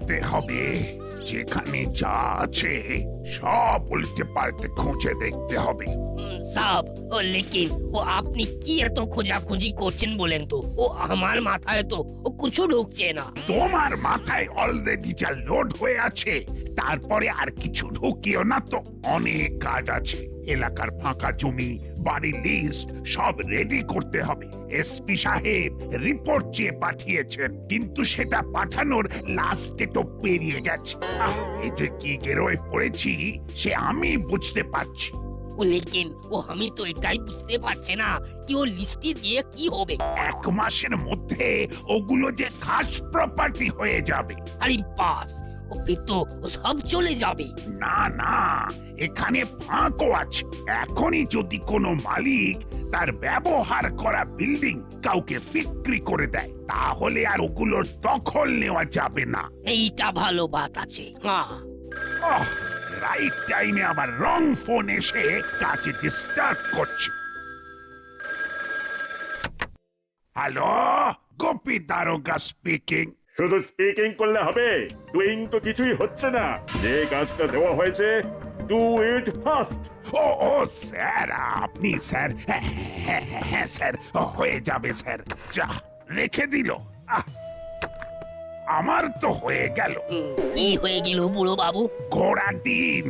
করতে হবে। যেখানে যা আছে সব উল্টে পাল্টে খুঁজে দেখতে হবে। সাব ও লেকিন ও আপনি কি এত খোঁজাখুঁজি করছেন বলেন তো? ও আমার মাথায় তো ও কিছু ঢুকছে না। তোমার মাথায় অলরেডি যা লোড হয়ে আছে তারপরে আর কিছু ঢুকিও না তো। অনেক কাজ আছে। এলাকার ফাঁকা জমি, বাড়ির লিস্ট সব রেডি করতে হবে। এসপি সাহেব রিপোর্ট চেয়ে পাঠিয়েছেন, কিন্তু সেটা পাঠানোর লাস্ট ডেটও পেরিয়ে গেছে। এই যে কি গেরোয় পড়েছি সে আমি বুঝতে পারছি। ও লেকিন ও আমি তো এটাই বুঝতে পারছি না কি ও লিস্টি দিয়ে কি হবে। 1 মাসের মধ্যে ওগুলো যে খাস প্রপার্টি হয়ে যাবে। আরে বাস, ও ফির তো ও সব চলে যাবে। না না, এখানে ফাঁকও আছে। এখনই যদি কোনো মালিক তার ব্যবহার করা বিল্ডিং কাউকে বিক্রি করে দেয় তাহলে আর ওগুলোর দখল নেওয়া যাবে না। এইটা ভালো বাত আছে। হ্যাঁ, রাইট টাইমে আবার রং ফোন এসে কাছে ডিস্টার্ব করছে। হ্যালো, গোপী দারোগা স্পিকিং। শুধু স্পিকিং করলে হবে, ডুইং তো কিছুই হচ্ছে না। যে কাজটা দেওয়া হয়েছে, ডু ইট ফাস্ট। ও স্যার, আপনি স্যার? হ্যাঁ স্যার, হয়ে যাবে স্যার। যা রেখে দিল। আমার তো হয়ে গেল। কি হয়ে গেল বুড়ো বাবু? ঘোড়া ডিম।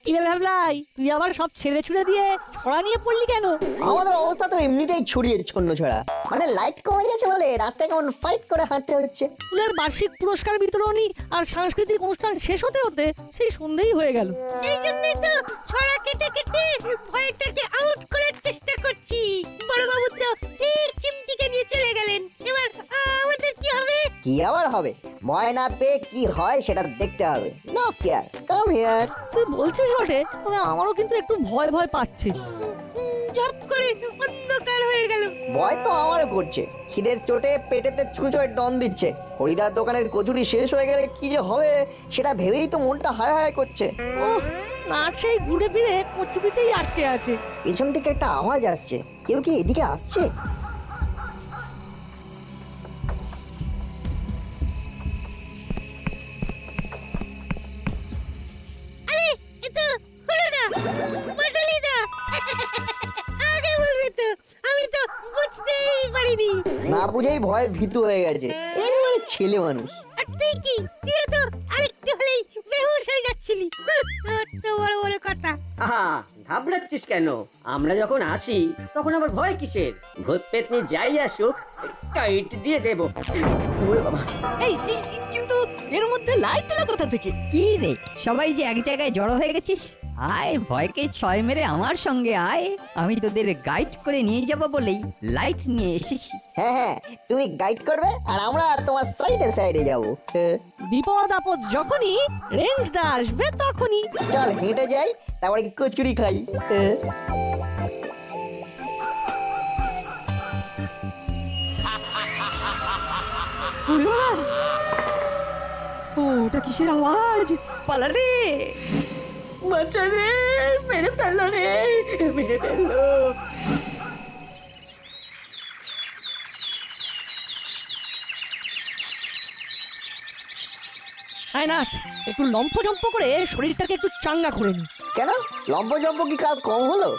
কিরে ভাবলাই, তুই আবার সব ছেড়ে ছুড়ে দিয়ে ছড়া নিয়ে পড়লি কেন? আমাদের অবস্থা তো এমনিতেই ছড়িয়ে ছন্ন ছড়া। মানে লাইট কমে গেছে বলে রাস্তায় কেমন ফাইট করে হাঁটতে হচ্ছে। স্কুলের বার্ষিক পুরস্কার বিতরণী আর সাংস্কৃতিক অনুষ্ঠান শেষ হতে হতে সেই সন্ধ্যেই হয়ে গেল। সেই জন্যই তো ছড়া কেটে কেটে ভয়টাকে আউট করার চেষ্টা করছি। বড় বাবু তো ঠিক চিমটিকে নিয়ে চলে গেলেন। এবার আমাদের কি হবে? কি আবার হবে? ভয় না পেয়ে কি হয় সেটা দেখতে হবে। No fear, come here. তুই বলছিস বটে, তবে আমারও কিন্তু একটু ভয় ভয় পাচ্ছে। ঝপ করে অন্ধকার হয়ে গেল। ভয় তো আমারও করছে। খিদের চোটে পেটেতে ছুঁচোয় ডন দিচ্ছে। হরিদার দোকানের কচুরি শেষ হয়ে গেলে কি যে হবে সেটা ভেবেই তো মনটা হায় হায় করছে। ওহ, না সেই ঘুরে ফিরে কচুরিতেই আটকে আছে। পেছন থেকে একটা আওয়াজ আসছে। কেউ কি এদিকে আসছে? আরে এ তো হলো না, বাটালি দা। আগে বলবে তো, আমি তো বুঝতেই পারিনি। না বুঝেই ভয়ের ভীতু হয়ে গেছে। একেবারে ছেলে মানুষ। আর তুই কি, তুই তো আরেকটু হলেই বেহুশ হয়ে যাচ্ছিলি। তো বড় বড় কথা। আহা, ঘাবড়াচ্ছিস কেন? আমরা যখন আছি তখন আবার ভয় কিসের? ভূত পেতনি যাই আসুক, কাইট দিয়ে দেব। ওরে বাবা, এই কিন্তু এর মধ্যে লাইট এলো কোথা থেকে? কি রে, সবাই যে এক জায়গায় জড়ো হয়ে গেছিস? আয়, ভয়কে ছয় মেরে আমার সঙ্গে আয়। আমি তোদের গাইড করে নিয়ে যাব বলেই লাইট নিয়ে এসেছি। হ্যাঁ হ্যাঁ, তুমি গাইড করবে আর আমরা তোমার সাইডে সাইডে যাবো। বিপদ আপদ যখনই রেঞ্জ দা আসবে তখনই। চল হেঁটে যাই, তারপরে কচুরি খাই। ওটা কিসের আওয়াজ? পালা রে! বাঁচা রে, মেরে ফেললো রে, মেরে ফেললো। আয় না, একটু লম্ফজম্প করে শরীরটাকে একটু চাঙ্গা করে নি। কেন লম্ব কি কাজ কম হলো?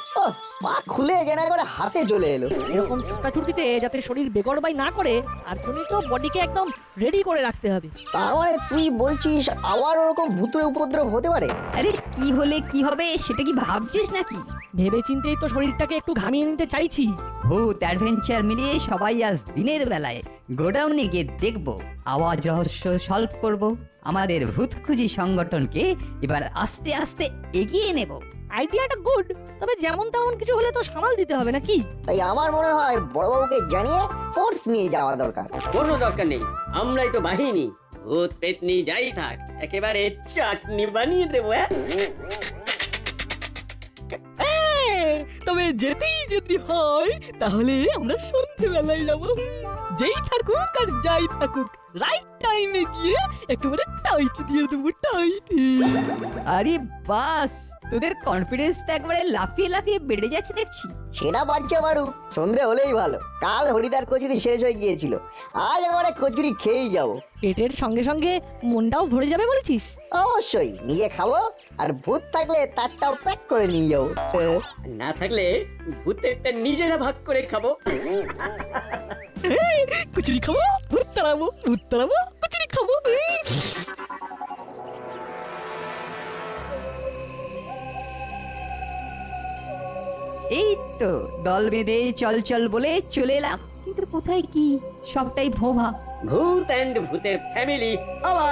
পা খুলে যেন করে হাতে চলে এলো। এরকম ছোটাছুটিতে যাতে শরীর বেগড়বাই না করে তার জন্যই তো বডিকে একদম রেডি করে রাখতে হবে। তার মানে তুই বলছিস আবার ওরকম ভূতের উপদ্রব হতে পারে? আরে কি হলে কি হবে সেটা কি ভাবছিস নাকি? ভেবে চিন্তেই তো শরীরটাকে একটু ঘামিয়ে নিতে চাইছি। ভূত অ্যাডভেঞ্চার মিলিয়ে সবাই আজ দিনের বেলায় গোডাউনে গিয়ে দেখব, আওয়াজ রহস্য সলভ করব। আমাদের ভূত খুঁজি সংগঠনকে এবার আস্তে আস্তে এগিয়ে নেব। আইডিয়াটা গুড, তবে যেমন তেমন কিছু হলে তো সামাল দিতে হবে নাকি? তাই আমার মনে হয় বড়বাবুকে জানিয়ে ফোর্স নিয়ে যাওয়া দরকার। কোনো দরকার নেই, আমরাই তো বাহিনী। ভূত পেতনি যাই থাক, একেবারে চাটনি বানিয়ে দেবো। তবে যেতেই যদি হয় তাহলে আমরা সন্ধ্যেবেলায় যাব। যেই থাকুক আর যাই থাকুক রাইট টাইমে গিয়ে একেবারে টাইট দিয়ে দেবো টাইট। আরে বাস, তোদের কনফিডেন্সটা একবারে লাফিয়ে লাফিয়ে বেড়ে যাচ্ছে দেখছি। সেটা বাড়ছে মারু, সন্ধে হলেই ভালো। কাল হরিদার কচুরি শেষ হয়ে গিয়েছিল, আজ একেবারে কচুরি খেয়েই যাব। পেটের সঙ্গে সঙ্গে মনটাও ভরে যাবে বলছিস? অবশ্যই নিজে খাবো, আর ভূত থাকলে তারটাও প্যাক করে নিয়ে যাবো। না থাকলে ভূতেরটা নিজেরা ভাগ করে খাবো। কচুরি খাবো, ভূত তাড়াবো, কচুরি খাবো। এই তো দল বেঁধে চল চল বলে চলে এলাম, কিন্তু কোথায় কি সবটাই ভোভা। ভূত অ্যান্ড ভূতের ফ্যামিলি হাওয়া।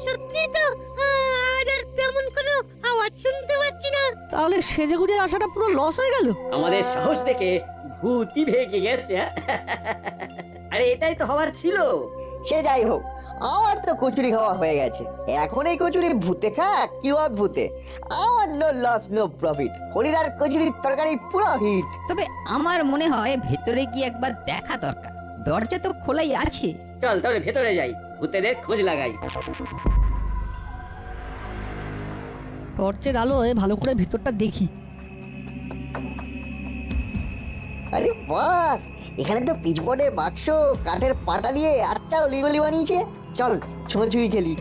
সত্যি তো, আজ আর তেমন কোনো আওয়াজ শুনতে পাচ্ছি না। তাহলে সেজে গুজে আসাটা পুরো লস হয়ে গেল। আমাদের সাহস দেখে ভূতই ভেগে গেছে। আরে এটাই তো হওয়ার ছিল। সে যাই হোক, আমার তো কচুরি খাওয়া হয়ে গেছে। এখন এই কচুরি ভূতে খাক কি অদ্ভুতে, আমার নো লস নো প্রফিট। হরিদার কচুরির তরকারি পুরো হিট। তবে আমার মনে হয় ভেতরে গিয়ে একবার দেখা দরকার, দরজা তো খোলাই আছে। চল তাহলে ভেতরে যাই, ভূতেদের খোঁজ লাগাই। টর্চের আলোয় ভালো করে ভেতরটা দেখি। আরে বাস, এখানে তো পিচবোর্ডের বাক্স, কাঠের পাটা দিয়ে আচ্ছা লিগলি বানিয়েছে। চল ছোঁয়াছুঁয়ি খেলি।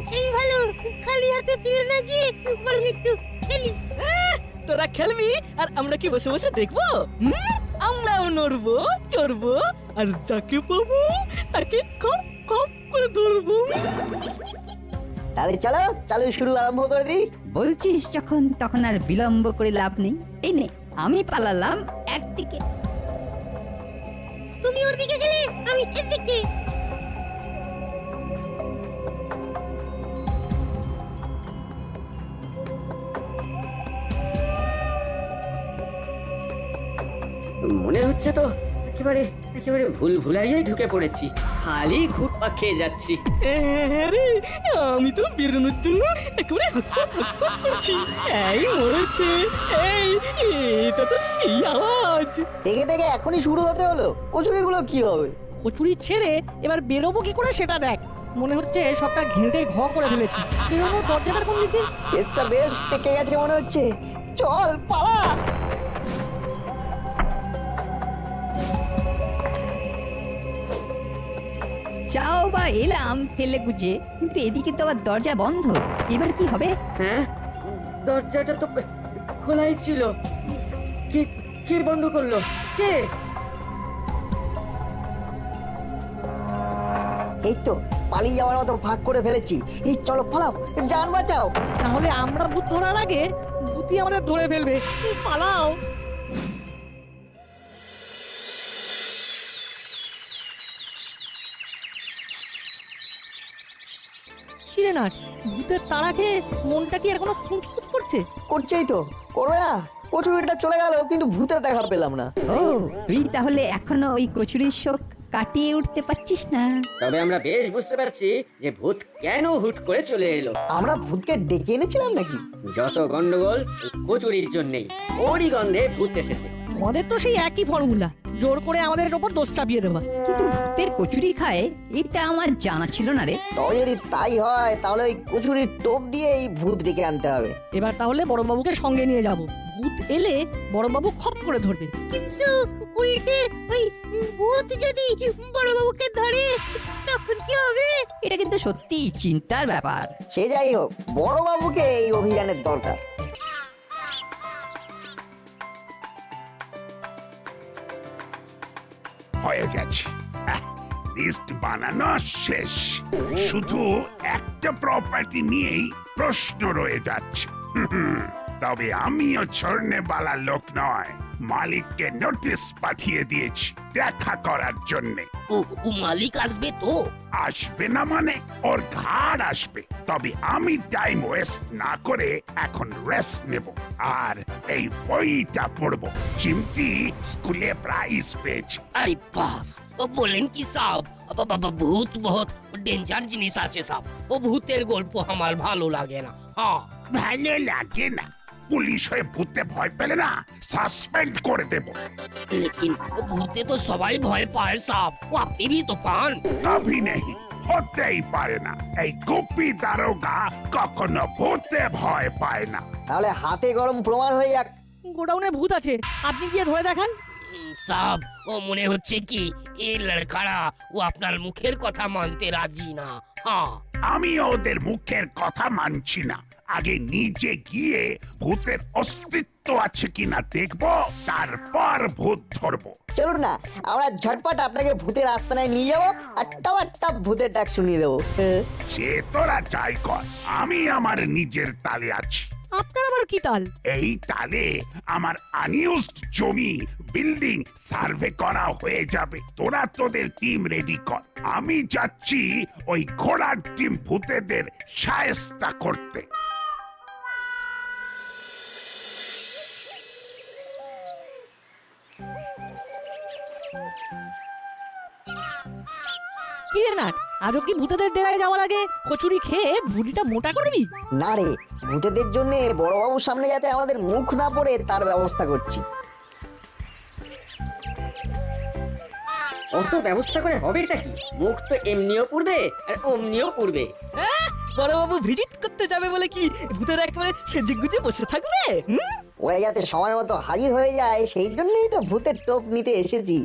সেই ভালো, খালি হাতে ফিরে না গিয়ে বরং একটু খেলি। তোরা খেলবি আর আমরা কি বসে বসে দেখবো? আমরাও নড়বো, চড়বো, আর যাকে পাবো তাকে খপ খপ করে ধরবো। তাহলে চলো চালু শুরু আরম্ভ করে দিই। বলছিস যখন, তখন আর বিলম্ব করে লাভ নেই। এই নে, আমি পালালাম একদিকে। তুমি ওদিকে গেলে আমি এদিকে। মনে হচ্ছে তো একেবারে একেবারে ভুল ভুলাইয়াই ঢুকে পড়েছি, খালি ঘুরপা খেয়ে যাচ্ছি। আরে আমি তো বেরোনোর জন্য একেবারে হাক্কা করছি। এই মরেছে, এই এটা তো সেই আওয়াজ। দেখে দেখে এখনই শুরু হতে হলো, কচুরিগুলো কি হবে? কচুরি ছেড়ে এবার বেরোবো কি করে সেটা দেখ। মনে হচ্ছে সবটা ঘেঁটে ঘ করে ফেলেছি। বেরোনো দরজাটার কোন দিকে? কেসটা বেশ টেকে গেছে মনে হচ্ছে। চল পালা। যাও বা এলাম ফেলে গুজে, কিন্তু এদিকে তো আবার দরজা বন্ধ। এবার কি হবে? হ্যাঁ, দরজাটা তো খোলাই ছিল। কে কে বন্ধ করলো? কে? এই তো পালিয়ে যাওয়ার মতো ভাগ করে ফেলেছি। এই চলো পালাও, জান বাঁচাও। তাহলে আমরা ভূত ধরার আগে ভূতই আমাদের ধরে ফেলবে। পালাও। কিরে না, ভূতের তাড়া খেয়ে মনটা কি এখনো খুঁতখুত করছে? করছেই তো, করবে না? কচুরিটা চলে গেল, কিন্তু ভূতের দেখা পেলাম না। ও, তুই তাহলে এখনো ওই কচুরির শোক কাটিয়ে উঠতে পারছিস না। তবে আমরা বেশ বুঝতে পারছি যে ভূত কেন হুট করে চলে এলো। আমরা ভূতকে ডেকে এনেছিলাম নাকি? যত গন্ডগোল এই কচুরির জন্যই। ওরই গন্ধে ভূত এসেছে। আমাদের তো সেই একই ফর্মুলা, জোর করে আমাদের ওপর দোষ চাপিয়ে দেওয়া। কিন্তু ভূতের কচুরি খায় এটা আমার জানা ছিল না রে। তবে যদি তাই হয়, তাহলে ওই কচুরির টোপ দিয়ে এই ভূত ডেকে আনতে হবে। এবার তাহলে বড়বাবুকে সঙ্গে নিয়ে যাব। ভূত এলে বড়বাবু খপ করে ধরবে। কিন্তু উল্টে ওই ভূত যদি বড়বাবুকে ধরে তখন কি হবে? এটা কিন্তু সত্যি চিন্তার ব্যাপার। সে যাই হোক, বড় বাবুকে এই অভিযানের দরকার। হয়ে গেছে, লিস্ট বানানো শেষ। শুধু একটা প্রপার্টি নিয়েই প্রশ্ন রয়ে যাচ্ছে। তবে আমিও ছড়নে বালা লোক নয়, মালিককে নোটিশ পাঠিয়ে দিয়েছি দেখা করার জন্যে। ও মালিক আসবে তো? আসবে না মানে ওর ঘাড় আসবে। তবে আমি টাইম ওয়েস্ট না করে এখন রেস্ট নেব আর এই বইটা পড়বো। চিমটি স্কুলে প্রাইজ পেয়েছে। আরে বাস, ও বলেন কি সাব? বাবা ভূত বহুত ডেঞ্জার জিনিস আছে সাব। ও ভূতের গল্প আমার ভালো লাগে না। হ্যাঁ, ভালো লাগে না? পুলিশ হয়ে ভূতে ভয় পেলে না সাসপেন্ড করে দেব। লেকিন ও ভূতে তো সবাই ভয় পায় সাব। ও আপনি भी तो पान। कभी नहीं, হতেই পারে না। এই গুপি দারোগা কখনো ভূতে ভয় পায় না। তাহলে হাতে গরম প্রমাণ হয়ে যাক। গোডাউনে ভূত আছে, আপনি গিয়ে ধরে দেখান। সাব, ও মনে হচ্ছে কি এই লড়কারা ও আপনার মুখের কথা মানতে রাজি না। হ্যাঁ, আমি ওদের মুখের কথা মানছি না। আগে নিচে গিয়ে ভূতের অস্তিত্ব আছে কিনা দেখবো, তারপর ভূত ধরবো। চলুন না, আমরা ঝটপট আপনাকে ভূতের আস্তানায় নিয়ে যাবো আর টপ ভূতের ডাক শুনিয়ে দেবো। সে তোরা চাই কর, আমি আমার নিজের তালে আছি। আপনার আবার কি তাল? এই তালে আমার আনইউজড জমি বিল্ডিং সার্ভে করা হয়ে যাবে। তোরা তোদের টিম রেডি কর, আমি যাচ্ছি ওই ঘোড়ার টিম ভূতেদের শায়েস্তা করতে। কি রে নাট, আজও কি ভূতেদের ডেরায় যাওয়ার আগে কচুরি খেয়ে বুড়িটা মোটা করবি? না রে, ভূতেদের জন্য বড়বাবুর সামনে যাতে আমাদের মুখ না পড়ে তার ব্যবস্থা করছি। অত ব্যবস্থা করে হবেটা কি? মুখ তো এমনিও পুড়বে আর অমনিও পুড়বে। বড়বাবু ভিজিট করতে যাবে বলে কি ভূতের একেবারে সেজে গুজে বসে থাকবে? ওরা যাতে সময় মতো হাজির হয়ে যায় সেই জন্যই তো ভূতের টোপ নিতে এসেছি।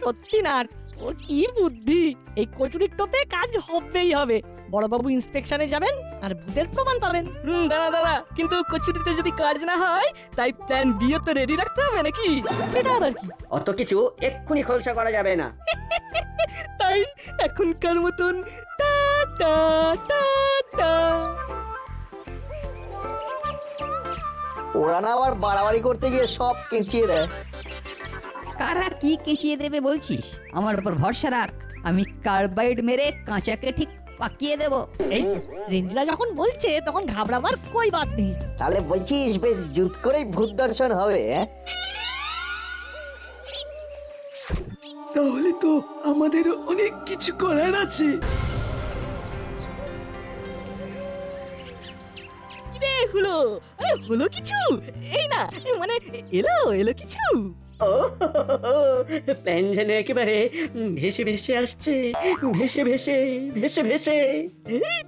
সত্যি নাট, ওর কি বুদ্ধি! এই কচুরির টোপে কাজ হবেই হবে। বড়বাবু ইন্সপেকশনে যাবেন আর ভূতের প্রমাণ পাবেন। দাঁড়া, কিন্তু কচুরিতে যদি কাজ না হয় তাই প্ল্যান বিও তো রেডি রাখতে হবে নাকি? সেটা আবার কি? অত কিছু এক্ষুনি খোলসা করা যাবে না। তাই এখনকার মতন টাটা টাটা। ওরা না আবার বাড়াবাড়ি করতে গিয়ে সব কেঁচিয়ে দেয়। কারা কি কেঁচিয়ে দেবে বলছিস? আমার উপর ভরসা রাখ, আমি কার্বাইড মেরে কাঁচাকে ঠিক পাকিয়ে দেব। এই রেঞ্জরা যখন বলছে তখন ঘাবড়াবার কই বাত নেই। তাহলে বলছিস বেশ জুত করেই ভূত দর্শন হবে? তাহলে তো আমাদের অনেক কিছু করার আছে। কিরে হলো? আরে হলো কিছু? এই না, মানে এলো কিছু। ও প্ল্যান যেন একেবারে ভেসে ভেসে আসছে, ভেসে ভেসে।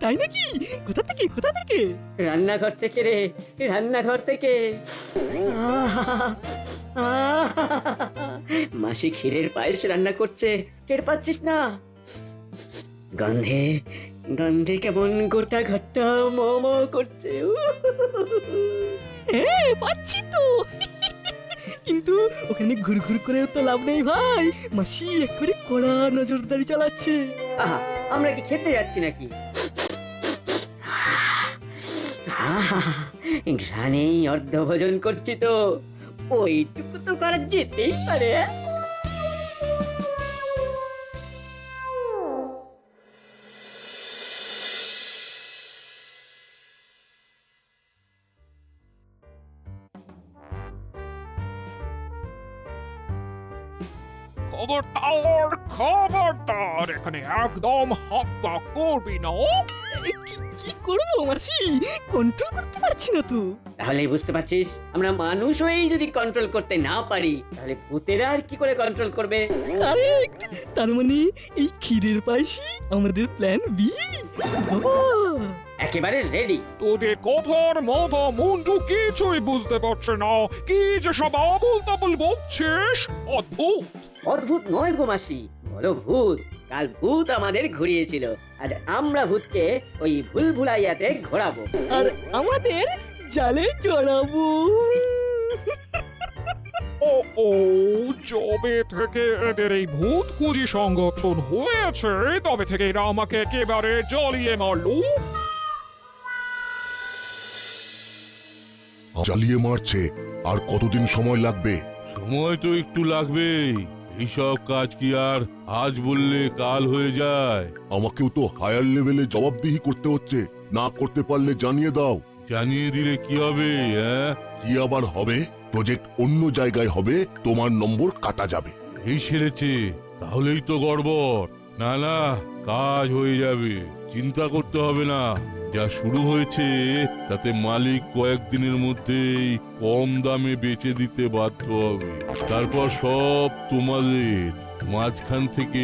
তাই নাকি? কোথা থেকে? রান্নাঘর থেকে রে, রান্নাঘর থেকে। মাসি ক্ষীরের পায়েস রান্না করছে, টের পাচ্ছিস না? গন্ধে কেমন গোটা ঘরটা ম করছে। পাচ্ছি তো, কিন্তু ওখানে ঘুরঘুর করে তো লাভ নেই ভাই। মাসি একেবারে কড়া নজরদারি চালাচ্ছে। আহা, আমরা কি খেতে যাচ্ছি নাকি? ঘ্রাণেই অর্ধ ভোজন করছি তো, ওইটুকু তো করা যেতেই পারে। খবরদার এখানে একদম হাক্কা করবি না। কি করবো মাসি? কন্ট্রোল করতে পারছি না তো। তাহলে বুঝতে পারছিস, আমরা মানুষ হয়েই যদি কন্ট্রোল করতে না পারি তাহলে ভূতেরা আর কি করে কন্ট্রোল করবে? কারেক্ট, তার মানে এই ক্ষীরের পায়েসই আমাদের প্ল্যান বি। বাবা একেবারে রেডি। তোদের কথার মাথা মুন্ডু কিছুই বুঝতে পারছে না, কি যে সব আবুল তাবুল বকছিস। অদ্ভুত। অদ্ভুত নয় গো মাসি, বলো ভূত। কাল ভূত আমাদের ঘুরিয়েছিল, আজ আমরা ভূতকে ওই ভুলভুলাইয়াতে ঘোরাবো আর আমাদের জালে জড়াবো। ও যবে থেকে এদের এই ভূত খুঁজি সংগঠন হয়েছে তবে থেকে এরা আমাকে একেবারে জ্বলিয়ে মারলো। জ্বালিয়ে মারছে, আর কতদিন সময় লাগবে? সময় তো একটু লাগবেই। এইসব কাজ কি আর আজ বললে কাল হয়ে যায়? আমাকেও তো হায়ার লেভেলে জবাবদিহি করতে হচ্ছে, না করতে পারলে জানিয়ে দাও। জানিয়ে দিলে কি হবে? কি আবার হবে? প্রজেক্ট অন্য জায়গায় হবে, তোমার নম্বর কাটা যাবে। এই সেরেছে, তাহলেই তো গড়বড়। না, কাজ হয়ে যাবে, চিন্তা করতে হবে না। যা শুরু হয়েছে তাতে মালিক কয়েকদিনের মধ্যেই কম দামে বেচে দিতে বাধ্য হবে। তারপর সব তোমাদের। মাঝখান থেকে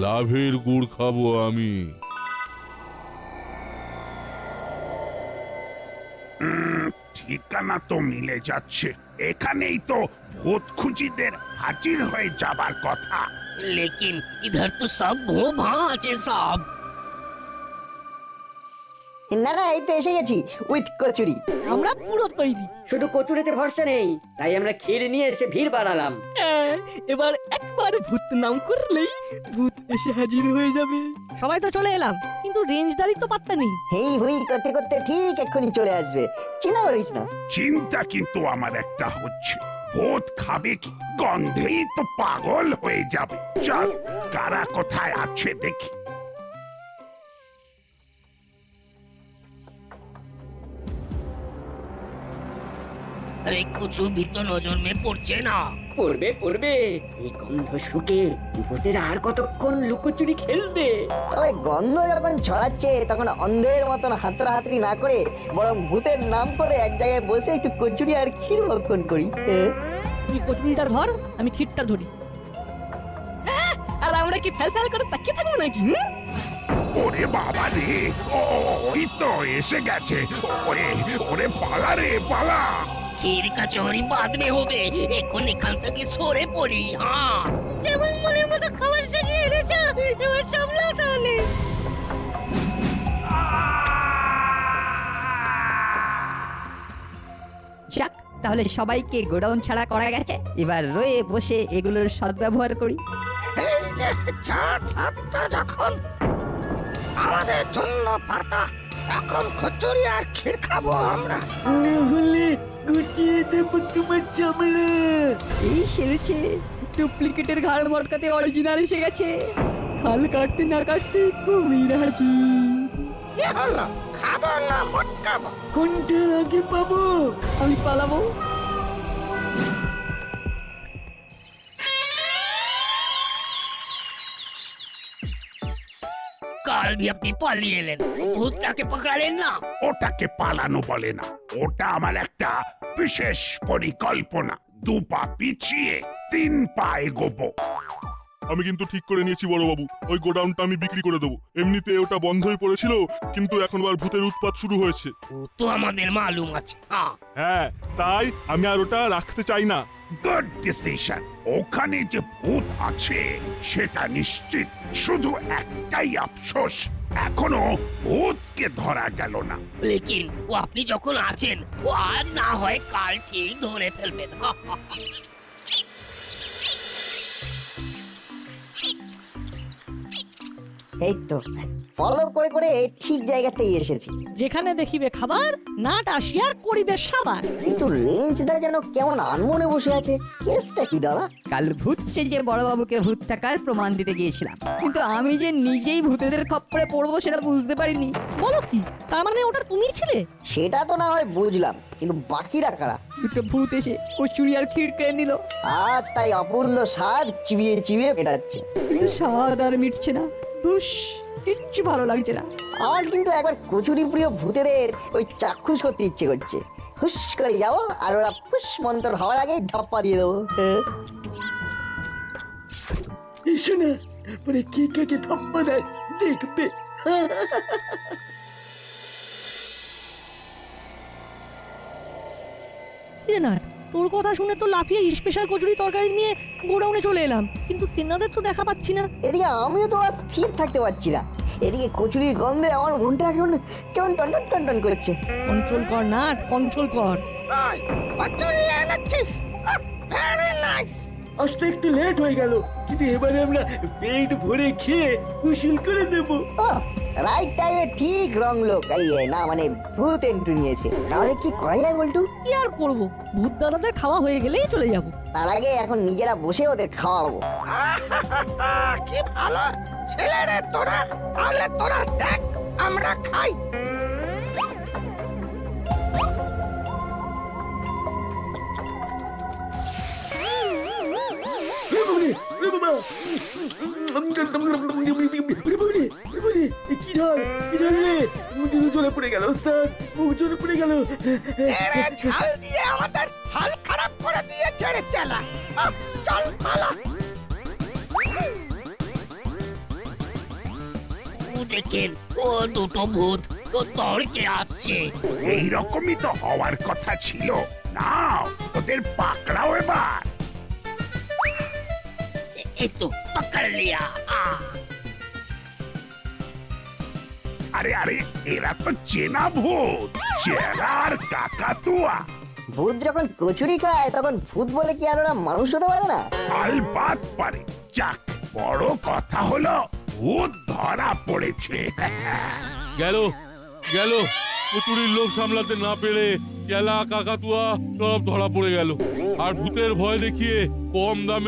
লাভের গুড় খাবো আমি। ঠিকানা তো মিলে যাচ্ছে, এখানেই তো ভূত খুঁজিদের হাজির হয়ে যাবার কথা। लेकिन इधर तो सब भो भाचे साहब। না না, এই তো এসে গেছি উইথ কচুরি। আমরা পুরো তৈরি। শুধু কচুরিতে ভরসা নেই, তাই আমরা ক্ষীর নিয়ে এসে ভিড় বাড়ালাম। এবার একবার ভূত নাম করলেই ভূত এসে হাজির হয়ে যাবে। সবাই তো চলে এলাম, কিন্তু রেঞ্জদারি তো পাত্তা নেই। হেই হুই করতে করতে ঠিক এক্ষুনি চলে আসবে, চিন্তা করিস না। চিন্তা কিন্তু আমার একটা হচ্ছে, ভূত খাবে কি? গন্ধেই তো পাগল হয়ে যাবে। চল, কারা কোথায় আছে দেখি। अरे कुछ भी तो नजर में पड़ছে না। পড়বে পড়বে, এই গন্ধ শুকে ভূতেরা আর কতক্ষণ লুকোচুরি খেলবে। তবে গন্ধ যখন ছড়াচ্ছে তখন অন্ধের মতন হাতড়াহাতড়ি না করে বরং ভূতের নাম করে এক জায়গায় বসে একটু কচুরি আর ক্ষীর ভক্ষণ করি। তুই কচুরিটা ধর, আমি ক্ষীরটা ধরি। আর আমরা কি ফেল ফেল করে তাকিয়ে থাকবো নাকি? ওরে বাবা রে, ওই তো এসে গেছে। ওরে ওরে পালা রে পালা। ক্ষীর কচুরি बाद में হবে, এখন এখান থেকে সরে পড়ি। হ্যাঁ, যেমন মনের মতো খাবার সাজিয়ে এনেছ, এবার সামলাও তাহলে। যাক, তাহলে সবাইকে গোডাউন ছাড়া করা গেছে, এবার রয়ে বসে এগুলোর সদ্ব্যবহার করি। এই যে ছাত্রটা যখন আমাদের জন্য পাতা, এখন কচুরি আর ক্ষীর খাবো আমরা। এই সেরেছে, ডুপ্লিকেটের ঘাড় মটকাতে অরিজিনাল এসে গেছে। খাল কাটতে না কাটতে কুমির হাজি। কি হলো, খাবো না মটকাবো? কোনটা আগে পাবো? আমি পালাবো। কাল भी আপনি পালিয়ে এলেন, ভূতটাকে পকড়ালেন না। ওটাকে পালানো বলে না, ওটা আমার একটা বিশেষ পরিকল্পনা। 2 পা পিছিয়ে 3 পা এগোবো। আমি কিন্তু ঠিক করে নিয়েছি বড়বাবু, ওই গোডাউনটা আমি বিক্রি করে দেবো। এমনিতে ওটা বন্ধই পড়েছিল, কিন্তু এখন আবার ভূতের উৎপাত শুরু হয়েছে। ও তো আমাদের মালুম আছে। হ্যাঁ, তাই আমি আর ওটা রাখতে চাই না। Good decision. ওখানে যে ভূত আছে সেটা নিশ্চিত। শুধু একটাই আফসোস, এখনো ভূতকে ধরা গেল না। লেকিন ও আপনি যখন আছেন, ও আজ না হয় কাল ঠিক ধরে ফেলবেন। এই তো ফলো করে করে ঠিক জায়গাতেই এসেছি। যেখানে দেখিবে খাবার, নাট আসিয়ার করিবে সাবার। কিন্তু রেঞ্জটা যেন কেমন আনমনে বসে আছে। কেসটা কি দাদা? কাল ভূত সেজে বড়বাবুকে ভূত থাকার প্রমাণ দিতে গিয়েছিলাম, কিন্তু আমি যে নিজেই ভূতেদের খপ্পরে পড়বো সেটা বুঝতে পারিনি। বলো কি, তার মানে ওটা তুমি ছিলে? সেটা তো না হয় বুঝলাম, কিন্তু বাকিরা কারা? দুটো ভূত এসে কচুরি আর ক্ষীর কেড়ে নিল। আজ তাই অপূর্ণ স্বাদ চিবিয়ে চিবিয়ে মেটাচ্ছে। কিন্তু স্বাদ আর মিটছে না, দুষ কিচ্ছু ভালো লাগছে না। আমার কিন্তু একবার কচুরি প্রিয় ভূতেদের ওই চাক্ষুষ করতে ইচ্ছে করছে। হুস করে যাবো আর ওরা ফুস মন্তর হওয়ার আগেই ধাপ্পা দিয়ে দেবো। এসো না, তারপরে কে কে ধাপ্পা দেয় দেখবে। নাট, তোর কথা শুনে তো লাফিয়ে স্পেশাল কচুরি তরকারি নিয়ে গোডাউনে চলে এলাম, কিন্তু তেনাদের তো দেখা পাচ্ছি না। এদিকে আমিও তো আর স্থির থাকতে পারছি না। এদিকে কচুরির গন্ধে আমার মনটা এখন কেমন টন টন টন করছে। কন্ট্রোল কর নাট, কন্ট্রোল কর। কচুরি এনেছিস? Very nice. আসতে একটু লেট হয়ে গেল, কিন্তু এবারে আমরা পেট ভরে খেয়ে উসুল করে দেবো। রাইট টাইমে ঠিক রং লোক না মানে ভূত এন্ট্রি নিয়েছে। তাহলে কি করা যায় বলটু? কি আর করবো, ভূত দাদাদের খাওয়া হয়ে গেলেই চলে যাব। তার আগে এখন নিজেরা বসে ওদের খাওয়াবো। কি ভালো ছেলে রে তোরা, তাহলে তোরা দেখ আমরা খাই। কি রে, জলে পড়ে গেল ওস্তাদ, মুখ জলে পড়ে গেল। ঝাল দিয়ে আমাদের হাল খারাপ করে দিয়ে ছেড়ে চালা। চল পালা। ও দেখেন, ও দুটো ভূত তো তর্কে আসছে। এইরকমই তো হওয়ার কথা ছিল। নাও ওদের পাকড়াও এবার। এই তো পকড় লিয়া। আরে আরে, এরা তো চেনা ভূত, চেরা আর কাকাতুয়া। ভূত যখন কচুরি খায় তখন ভূত বলে কি আর ওরা মানুষ হতে পারে না? আলবাত পারে। যাক, বড় কথা হলো ভূত ধরা পড়েছে। গেল গেল, কচুরির লোভ সামলাতে না পেরে চেলা কাকাতুয়া সব ধরা পড়ে গেল। আর ভূতের ভয় দেখিয়ে কম দামে